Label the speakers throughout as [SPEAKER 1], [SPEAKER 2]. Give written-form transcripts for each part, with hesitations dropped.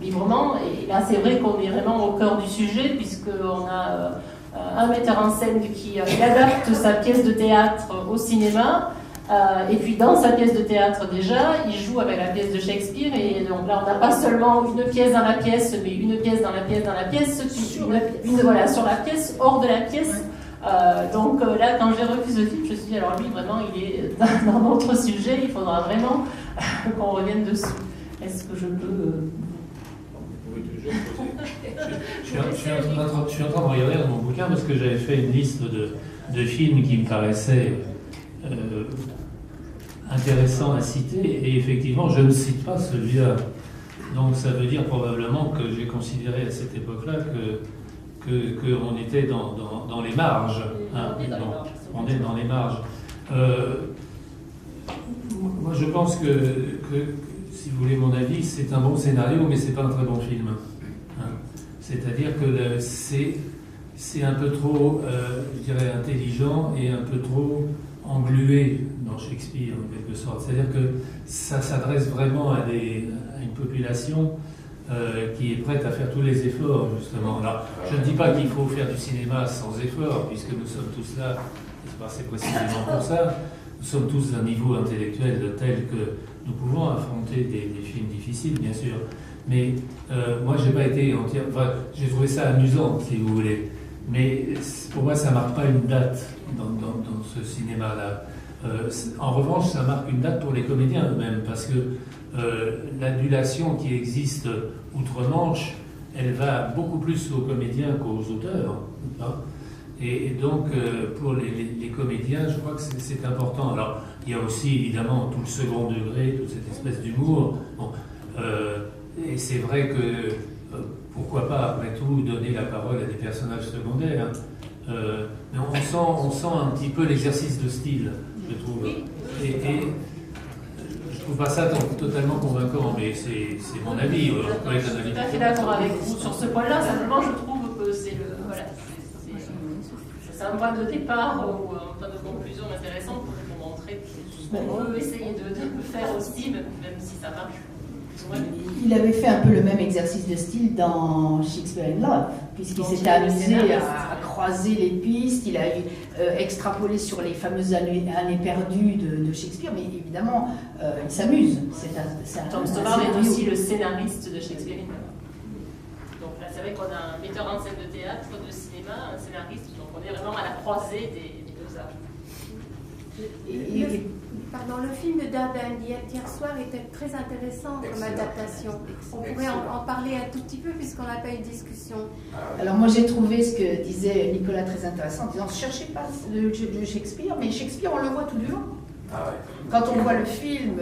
[SPEAKER 1] librement. Et là, c'est vrai qu'on est vraiment au cœur du sujet, puisqu'on a un metteur en scène qui adapte sa pièce de théâtre au cinéma. Et puis dans sa pièce de théâtre déjà, il joue avec la pièce de Shakespeare, et donc là on n'a pas seulement une pièce dans la pièce, mais une pièce dans la pièce dans la pièce, voilà, sur la pièce, hors de la pièce. Donc là, quand j'ai revu ce film, je me suis dit, alors lui vraiment il est dans notre sujet, il faudra vraiment qu'on revienne dessus. Est-ce que je peux...
[SPEAKER 2] Je suis en train de regarder dans mon bouquin parce que j'avais fait une liste de films qui me paraissaient intéressants à citer, et effectivement je ne cite pas celui-là. Donc ça veut dire probablement que j'ai considéré à cette époque-là qu'on était dans les marges. Hein, on est dans les marges. Moi je pense que, si vous voulez mon avis, c'est un bon scénario, mais c'est pas un très bon film. Hein. C'est-à-dire que c'est un peu trop, je dirais, intelligent et un peu trop englué dans Shakespeare, en quelque sorte. C'est-à-dire que ça s'adresse vraiment à une population qui est prête à faire tous les efforts, justement. Alors, je ne dis pas qu'il faut faire du cinéma sans effort, puisque nous sommes tous là, c'est précisément pour ça. Nous sommes tous d'un niveau intellectuel tel que nous pouvons affronter des films difficiles, bien sûr. Mais moi, j'ai pas été entière. Enfin, j'ai trouvé ça amusant, si vous voulez. Mais pour moi, ça ne marque pas une date dans ce cinéma-là. En revanche, ça marque une date pour les comédiens eux-mêmes, parce que l'adulation qui existe outre-Manche, elle va beaucoup plus aux comédiens qu'aux auteurs. Hein. Et donc, pour les comédiens, je crois que c'est important. Alors, il y a aussi, évidemment, tout le second degré, toute cette espèce d'humour. Bon, et c'est vrai que... pourquoi pas, après tout, donner la parole à des personnages secondaires. Mais on sent un petit peu l'exercice de style, je trouve. Et je trouve pas ça totalement convaincant, mais c'est mon avis.
[SPEAKER 1] Je suis tout à fait d'accord avec vous sur ce point-là. Simplement, je trouve que c'est un point de départ ou un point de conclusion intéressant pour montrer ce qu'on peut essayer de faire aussi, même si ça marche.
[SPEAKER 3] Il avait fait un peu le même exercice de style dans Shakespeare in Love, puisqu'il s'était amusé à croiser les pistes, il a extrapolé sur les fameuses années perdues de Shakespeare, mais évidemment, il s'amuse.
[SPEAKER 1] Tom Stoppard est aussi le scénariste de Shakespeare in Love. Donc là, c'est vrai qu'on a un metteur en scène de théâtre, de cinéma, un scénariste, donc on est vraiment à la croisée des deux arts.
[SPEAKER 4] Le film de Darden d'hier soir était très intéressant comme adaptation. On pourrait en parler un tout petit peu puisqu'on n'a pas eu de discussion.
[SPEAKER 3] Alors moi j'ai trouvé ce que disait Nicolas très intéressant en disant ne cherchez pas le Shakespeare, mais Shakespeare on le voit tout du long. Quand on voit le film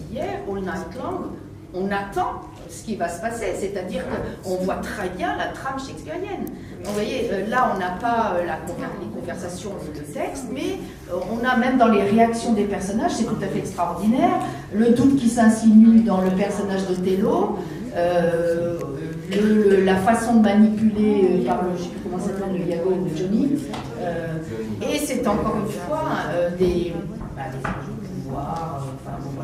[SPEAKER 3] d'hier, All Night Long, on attend ce qui va se passer, c'est-à-dire qu'on voit très bien la trame shakespearienne. Donc, vous voyez, là on n'a pas les conversations, le texte, mais on a même dans les réactions des personnages, c'est tout à fait extraordinaire, le doute qui s'insinue dans le personnage d'Othello, la façon de manipuler par le, je ne sais plus comment ça s'appelle, le Iago de Johnny, et c'est encore une fois des enjeux de pouvoir,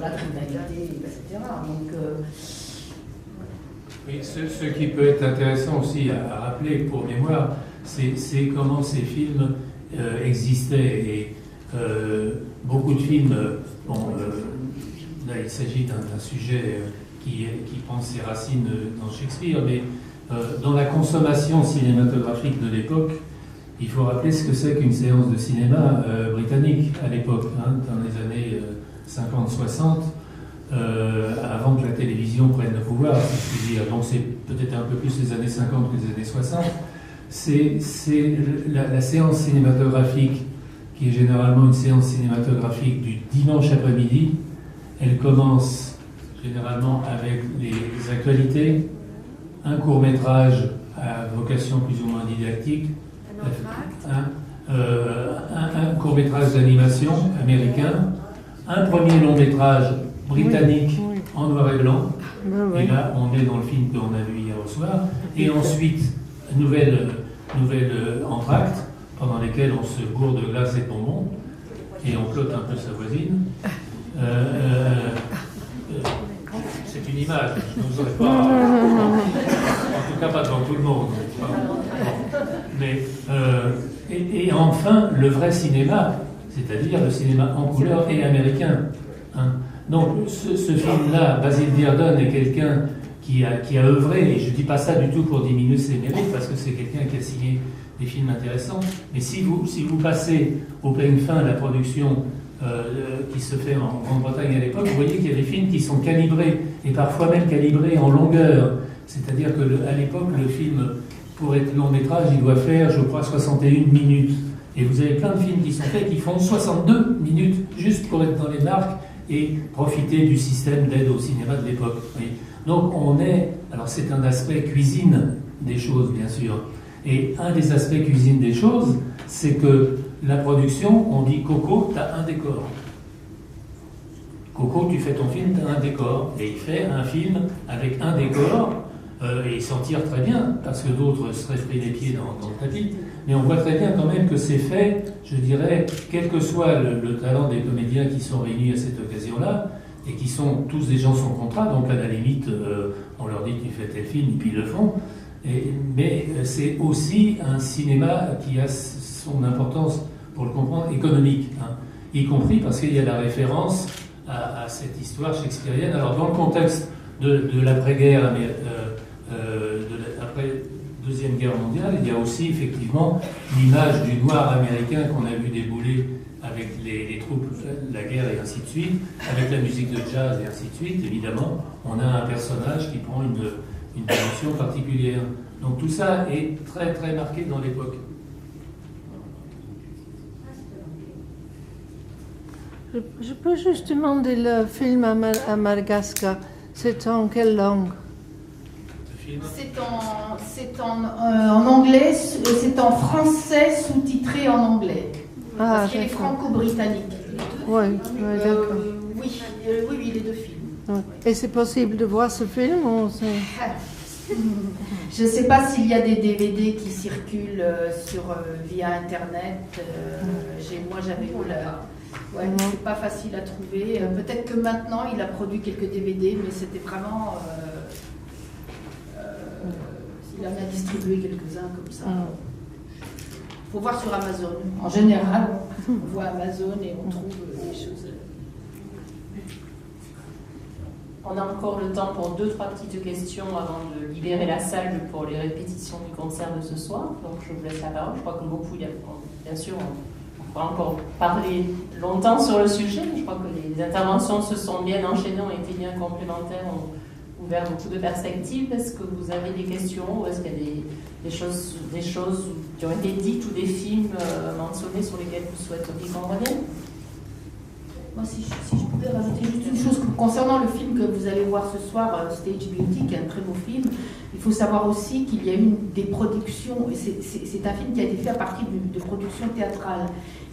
[SPEAKER 3] la criminalité, etc. Donc,
[SPEAKER 2] oui, ce qui peut être intéressant aussi à rappeler pour mémoire, c'est comment ces films existaient. Et beaucoup de films, là il s'agit d'un sujet qui prend ses racines dans Shakespeare, mais dans la consommation cinématographique de l'époque, il faut rappeler ce que c'est qu'une séance de cinéma britannique à l'époque, hein, dans les années 50-60. Avant que la télévision prenne le pouvoir, si je puis dire. Donc c'est peut-être un peu plus les années 50 que les années 60. C'est la séance cinématographique, qui est généralement une séance cinématographique du dimanche après-midi. Elle commence généralement avec les actualités, un court-métrage à vocation plus ou moins didactique, un court-métrage d'animation américain, un premier long-métrage britannique en noir et blanc, et là on est dans le film qu'on a vu hier au soir, et ensuite nouvelle entracte, pendant lesquelles on se gourde de glace et de bonbons, et on clote un peu sa voisine. C'est une image, je n'oserais pas tout cas pas devant tout le monde. Mais, et enfin, le vrai cinéma, c'est-à-dire le cinéma en couleur et américain. Hein. Donc, ce film-là, Basil Dearden est quelqu'un qui a œuvré, et je ne dis pas ça du tout pour diminuer ses mérites, parce que c'est quelqu'un qui a signé des films intéressants. Mais si vous passez au peigne fin la production qui se fait en Grande-Bretagne à l'époque, vous voyez qu'il y a des films qui sont calibrés, et parfois même calibrés en longueur. C'est-à-dire qu'à l'époque, le film, pour être long métrage, il doit faire, je crois, 61 minutes. Et vous avez plein de films qui sont faits qui font 62 minutes, juste pour être dans les marques et profiter du système d'aide au cinéma de l'époque. Oui. Donc alors c'est un aspect cuisine des choses, bien sûr. Et un des aspects cuisine des choses, c'est que la production, on dit Coco, tu as un décor. Coco, tu fais ton film, tu as un décor. Et il fait un film avec un décor, et il s'en tire très bien, parce que d'autres seraient pris les pieds dans le tapis. Mais on voit très bien quand même que c'est fait, je dirais, quel que soit le talent des comédiens qui sont réunis à cette occasion-là, et qui sont tous des gens sans contrat, donc à la limite, on leur dit tu fais tel film, et puis ils le font. Mais c'est aussi un cinéma qui a son importance, pour le comprendre, économique, hein, y compris parce qu'il y a la référence à cette histoire shakespearienne. Alors dans le contexte de l'après-guerre, après Deuxième Guerre mondiale, il y a aussi effectivement l'image du noir américain qu'on a vu débouler avec les troupes, la guerre et ainsi de suite, avec la musique de jazz et ainsi de suite. Évidemment, on a un personnage qui prend une dimension particulière. Donc tout ça est très très marqué dans l'époque.
[SPEAKER 5] Je peux juste demander le film à Madagascar, c'est en quelle langue?
[SPEAKER 3] C'est en anglais, c'est en français sous-titré en anglais. Parce qu'il est franco-britannique.
[SPEAKER 5] Oui, d'accord.
[SPEAKER 3] Oui, les deux films.
[SPEAKER 5] Ouais. Et c'est possible de voir ce film ou
[SPEAKER 3] je ne sais pas s'il y a des DVD qui circulent via Internet. Moi, j'avais eu Ouais, c'est pas facile à trouver. Peut-être que maintenant, il a produit quelques DVD, mais c'était vraiment... il en a distribué quelques-uns comme ça. Il faut voir sur Amazon. En général, on voit Amazon et on trouve des choses...
[SPEAKER 1] On a encore le temps pour 2-3 petites questions avant de libérer la salle pour les répétitions du concert de ce soir. Donc je vous laisse la parole. Je crois que beaucoup, bien sûr, on pourra encore parler longtemps sur le sujet. Je crois que les interventions se sont bien enchaînées, ont été bien complémentaires, ont ouvert beaucoup de perspectives. Est-ce que vous avez des questions ou est-ce qu'il y a des choses qui ont été dites ou des films mentionnés sur lesquels vous souhaiteriez qu'on revienne?
[SPEAKER 3] Moi, si je pouvais rajouter juste une chose concernant le film que vous allez voir ce soir, Stage Beauty, qui est un très beau film, il faut savoir aussi qu'il y a eu des productions, et c'est un film qui a été fait à partir de productions théâtrales.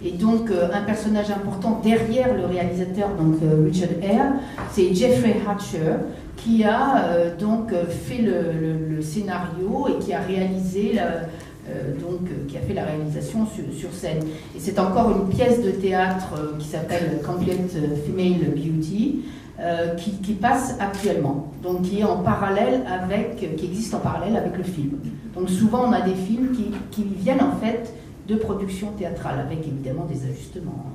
[SPEAKER 3] Et donc, un personnage important derrière le réalisateur, donc Richard Eyre, c'est Jeffrey Hatcher, qui a donc fait le scénario et qui a réalisé qui a fait la réalisation sur scène. Et c'est encore une pièce de théâtre qui s'appelle Complete Female Beauty, qui passe actuellement, donc qui existe en parallèle avec le film. Donc souvent on a des films qui viennent en fait de production théâtrale, avec évidemment des ajustements.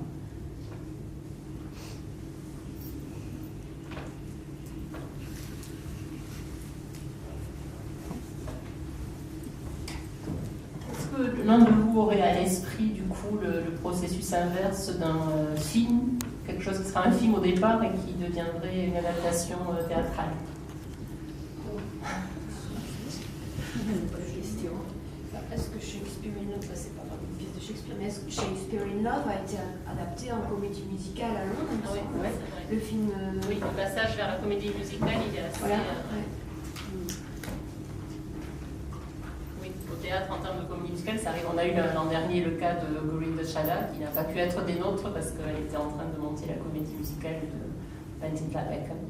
[SPEAKER 1] L'un de vous aurait à l'esprit du coup le processus inverse d'un film, quelque chose qui sera un film au départ et qui deviendrait une adaptation théâtrale?
[SPEAKER 6] Est-ce que Shakespeare in Love, c'est pas une pièce de Shakespeare, mais est-ce que Shakespeare in Love a été adapté en comédie musicale à Londres?
[SPEAKER 1] Oui, ouais.
[SPEAKER 6] Le film.
[SPEAKER 1] Oui, le passage vers la comédie musicale, il est assez.
[SPEAKER 6] Voilà.
[SPEAKER 1] Au théâtre, en termes de comédie musicale, ça arrive. On a eu l'an dernier le cas de Gorinda Chadha, qui n'a pas pu être des nôtres parce qu'elle était en train de monter la comédie musicale de Peninsula Beckham.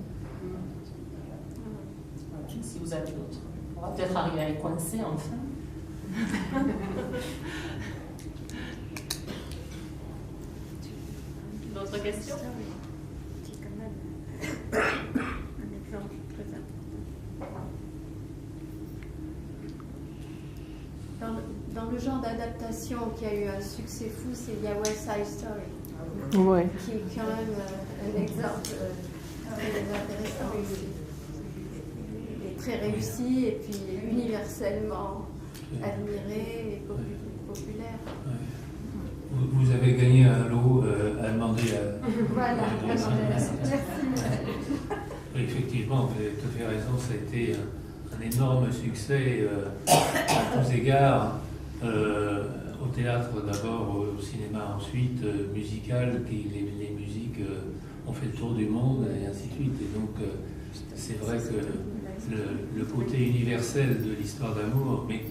[SPEAKER 1] Si vous avez d'autres, on va peut-être arriver à les coincer enfin. D'autres questions?
[SPEAKER 4] C'est quand même un exemple très important. dans le genre d'adaptation qui a eu un succès fou, il y a West Side Story,
[SPEAKER 5] Ouais.
[SPEAKER 4] qui est quand même un exemple très intéressant. Il est très réussi et puis universellement admiré et populaire.
[SPEAKER 2] Vous avez gagné un lot à demander à...
[SPEAKER 4] Voilà.
[SPEAKER 2] Merci. Oui, effectivement, vous avez tout à fait raison, ça a été un énorme succès à tous égards, au théâtre d'abord, au cinéma ensuite, musical, puis les musiques ont fait le tour du monde et ainsi de suite. Et donc c'est vrai que le côté universel de l'histoire d'amour, mais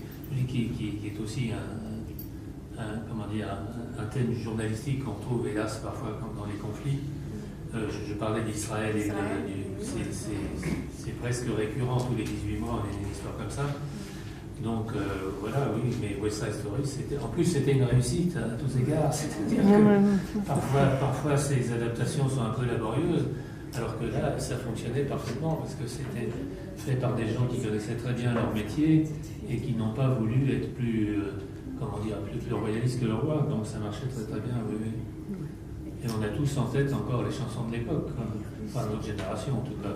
[SPEAKER 2] qui est aussi un thème journalistique qu'on trouve hélas parfois comme dans les conflits. Je parlais d'Israël et c'est presque récurrent tous les 18 mois, on a une histoire comme ça. Donc voilà, oui, mais West Side Story, en plus c'était une réussite à tous égards. C'est-à-dire que parfois ces adaptations sont un peu laborieuses, alors que là ça fonctionnait parfaitement parce que c'était fait par des gens qui connaissaient très bien leur métier et qui n'ont pas voulu être plus royaliste que le roi, donc ça marchait très très bien, oui. Et on a tous en tête encore les chansons de l'époque, enfin notre génération en tout cas.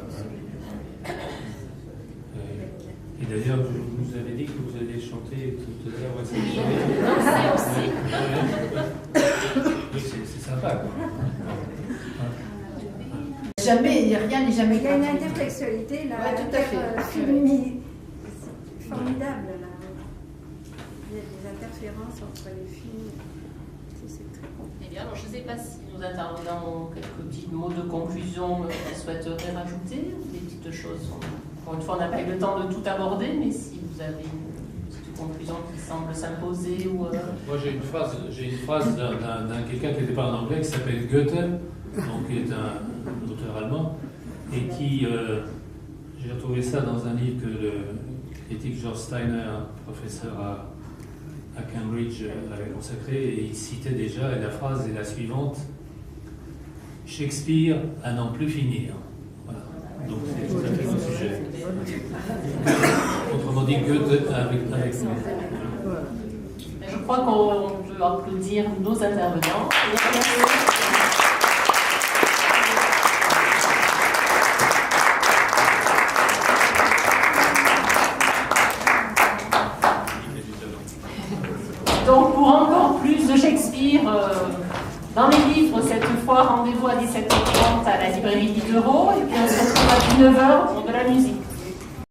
[SPEAKER 2] Et d'ailleurs, vous avez dit que vous alliez chanter tout à l'heure. Oui, c'est sympa. Quoi.
[SPEAKER 3] Jamais, rien n'est jamais
[SPEAKER 4] Il y a une
[SPEAKER 3] gratuit.
[SPEAKER 4] intertextualité là,
[SPEAKER 3] Ouais, tout à fait.
[SPEAKER 4] Formidable là. Il y a des interférences entre les films. C'est très bon.
[SPEAKER 1] Eh bien, alors, je ne sais pas si nos intervenants ont quelques petits mots de conclusion qu'ils souhaiteraient rajouter, des petites choses. Encore une fois, on n'a pas eu le temps de tout aborder, mais si vous avez une petite conclusion qui semble s'imposer ou...
[SPEAKER 2] Moi, j'ai une phrase d'un quelqu'un qui n'était pas en anglais, qui s'appelle Goethe, donc qui est un auteur allemand, et qui... j'ai retrouvé ça dans un livre que le critique George Steiner, professeur à Cambridge, avait consacré, et il citait déjà, et la phrase est la suivante: Shakespeare à n'en plus finir. Voilà. Donc c'est tout à fait le sujet. Autrement dit, Goethe avec nous.
[SPEAKER 1] Je crois qu'on peut applaudir nos intervenants. Donc pour encore plus de Shakespeare dans les livres, cette fois rendez-vous à 17h30 à la librairie Diderot et puis on se retrouve à 19h pour de la musique.